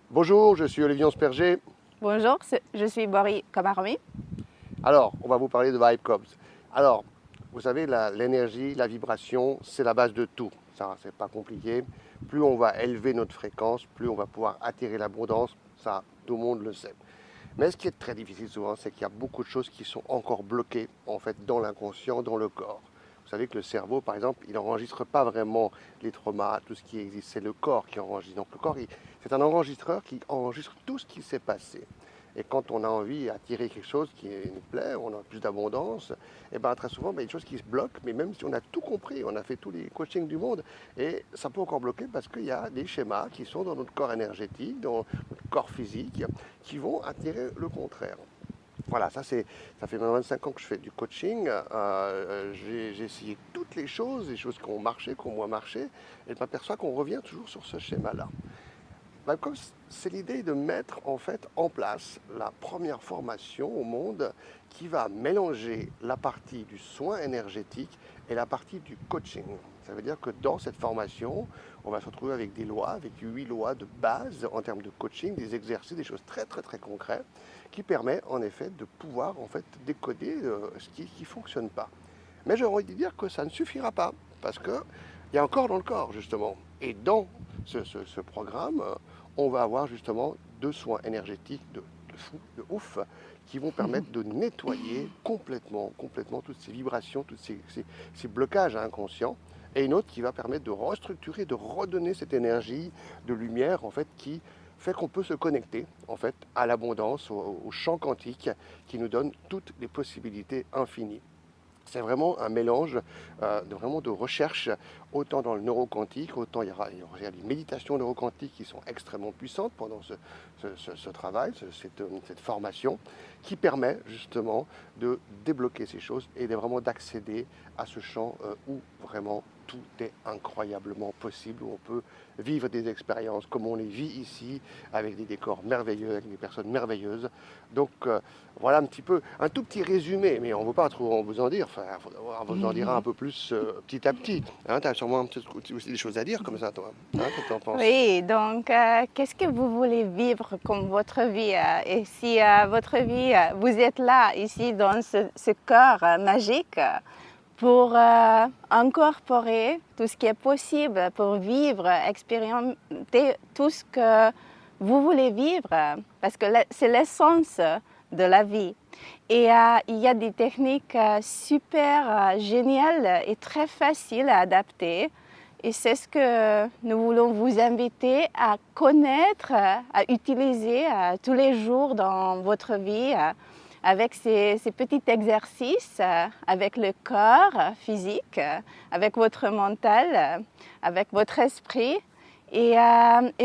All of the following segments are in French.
Bonjour, je suis Olivier Asperger. Bonjour, je suis Bori Kamarami. Alors, on va vous parler de VibeComs. Alors, vous savez, l'énergie, la vibration, c'est la base de tout. Ça, c'est pas compliqué. Plus on va élever notre fréquence, plus on va pouvoir attirer l'abondance. Ça, tout le monde le sait. Mais ce qui est très difficile souvent, c'est qu'il y a beaucoup de choses qui sont encore bloquées en fait dans l'inconscient, dans le corps. Vous savez que le cerveau, par exemple, il n'enregistre pas vraiment les traumas, tout ce qui existe. C'est le corps qui enregistre. Donc le corps, c'est un enregistreur qui enregistre tout ce qui s'est passé. Et quand on a envie d'attirer quelque chose qui nous plaît, on a plus d'abondance, et bien très souvent, il y a des choses qui se bloquent, mais même si on a tout compris, on a fait tous les coachings du monde, et ça peut encore bloquer parce qu'il y a des schémas qui sont dans notre corps énergétique, dans notre corps physique, qui vont attirer le contraire. Voilà, ça fait maintenant 25 ans que je fais du coaching. J'ai essayé toutes les choses qui ont marché, qui ont moins marché, et je m'aperçois qu'on revient toujours sur ce schéma-là. Comme c'est l'idée de mettre en fait en place la première formation au monde qui va mélanger la partie du soin énergétique et la partie du coaching. Ça veut dire que dans cette formation, on va se retrouver avec des lois, avec 8 lois de base en termes de coaching, des exercices, des choses très très très concrètes qui permettent en effet de pouvoir en fait décoder ce qui ne fonctionne pas. Mais j'ai envie de dire que ça ne suffira pas parce qu'il y a un corps dans le corps justement. Et dans ce programme, on va avoir justement 2 soins énergétiques de fou, de ouf, qui vont permettre de nettoyer complètement toutes ces vibrations, tous ces blocages inconscients, et une autre qui va permettre de restructurer, de redonner cette énergie de lumière en fait qui fait qu'on peut se connecter en fait à l'abondance, au champ quantique qui nous donne toutes les possibilités infinies. C'est vraiment un mélange de recherche, autant dans le neuroquantique, autant il y aura des méditations neuroquantiques qui sont extrêmement puissantes pendant ce travail, cette formation, qui permet justement de débloquer ces choses et vraiment d'accéder à ce champ où vraiment tout est incroyablement possible, où on peut vivre des expériences comme on les vit ici, avec des décors merveilleux, avec des personnes merveilleuses. Donc voilà un tout petit résumé, mais on ne veut pas trop vous en dire, enfin, on vous en dira un peu plus petit à petit. Hein, tu as sûrement aussi des choses à dire comme ça, toi. Hein, qu'est-ce que tu en penses? Oui, donc qu'est-ce que vous voulez vivre comme votre vie? Et si votre vie, vous êtes là, ici, dans ce corps magique, pour incorporer tout ce qui est possible, pour vivre, expérimenter tout ce que vous voulez vivre, parce que c'est l'essence de la vie. Et il y a des techniques super géniales et très faciles à adapter. Et c'est ce que nous voulons vous inviter à connaître, à utiliser tous les jours dans votre vie, avec ces petits exercices, avec le corps physique, avec votre mental, avec votre esprit, et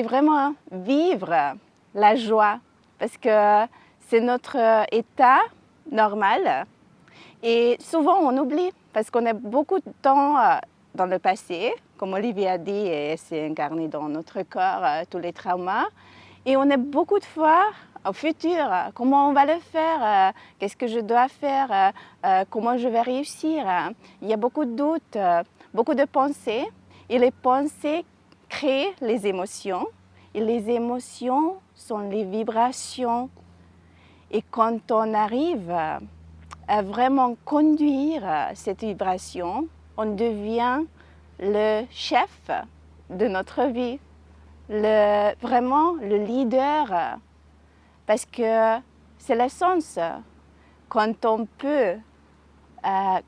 vraiment vivre la joie, parce que c'est notre état normal. Et souvent on oublie, parce qu'on a beaucoup de temps dans le passé, comme Olivier a dit, et c'est incarné dans notre corps, tous les traumas. Et on est beaucoup de fois au futur, comment on va le faire, qu'est-ce que je dois faire, comment je vais réussir. Il y a beaucoup de doutes, beaucoup de pensées. Et les pensées créent les émotions. Et les émotions sont les vibrations. Et quand on arrive à vraiment conduire cette vibration, on devient le chef de notre vie, vraiment le leader, parce que c'est l'essence. Quand on peut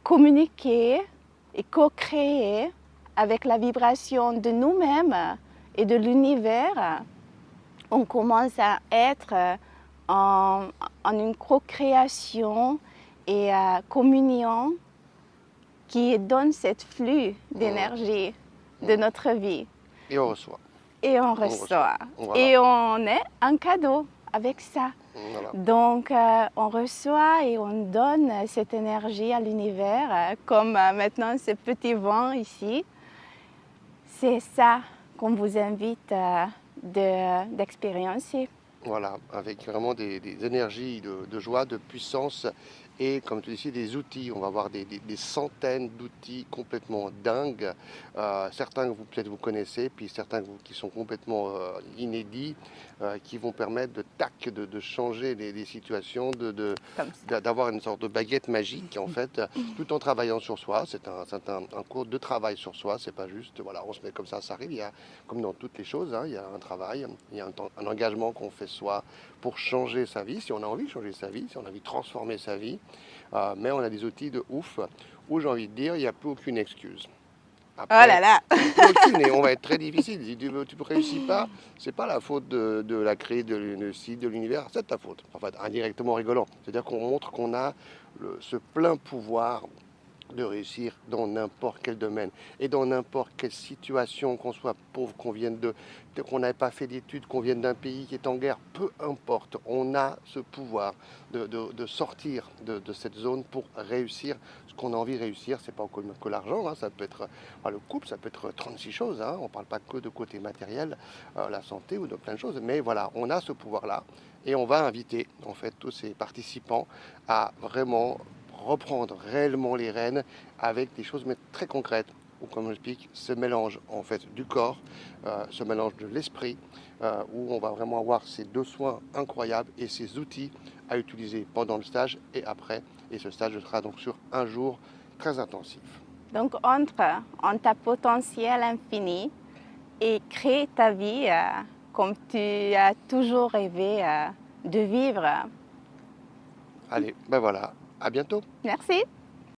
communiquer et co-créer avec la vibration de nous-mêmes et de l'univers, on commence à être en une co-création et communion qui donne cette flux d'énergie de notre vie. Et on reçoit. Et on reçoit. Voilà. Et on est un cadeau avec ça. Voilà. Donc on reçoit et on donne cette énergie à l'univers, comme maintenant ce petit vent ici. C'est ça qu'on vous invite d'expériencer. Voilà, avec vraiment des énergies de joie, de puissance Et comme tu dis ici, des outils, on va avoir des centaines d'outils complètement dingues, certains que vous peut-être vous connaissez, puis certains qui sont complètement inédits, qui vont permettre de changer des situations, Comme ça. d'avoir une sorte de baguette magique en fait, tout en travaillant sur soi. C'est un cours de travail sur soi, c'est pas juste, voilà, on se met comme ça arrive. Il y a, comme dans toutes les choses, hein, il y a un travail, il y a un engagement qu'on fait soi pour changer sa vie, si on a envie de changer sa vie, si on a envie de transformer sa vie. Mais on a des outils de ouf où j'ai envie de dire, il n'y a plus aucune excuse. Oh là Après, là! plus aucune, et on va être très difficile. Si tu ne réussis pas, c'est pas la faute de la créer de site, de l'univers, c'est de ta faute. En fait, indirectement rigolant. C'est-à-dire qu'on montre qu'on a ce plein pouvoir de réussir dans n'importe quel domaine et dans n'importe quelle situation, qu'on soit pauvre, qu'on n'ait pas fait d'études, qu'on vienne d'un pays qui est en guerre, peu importe, on a ce pouvoir de sortir de cette zone pour réussir ce qu'on a envie de réussir. C'est pas que l'argent, hein, ça peut être le couple, ça peut être 36 choses, hein, on parle pas que de côté matériel, la santé ou de plein de choses, mais voilà, on a ce pouvoir-là et on va inviter en fait tous ces participants à vraiment reprendre réellement les rênes avec des choses mais très concrètes, où comme j'explique, ce mélange en fait du corps, ce mélange de l'esprit, où on va vraiment avoir ces deux soins incroyables et ces outils à utiliser pendant le stage et après. Et ce stage sera donc sur un jour très intensif. Donc, entre en ta potentiel infini et crée ta vie comme tu as toujours rêvé de vivre. Allez, ben voilà, à bientôt. Merci.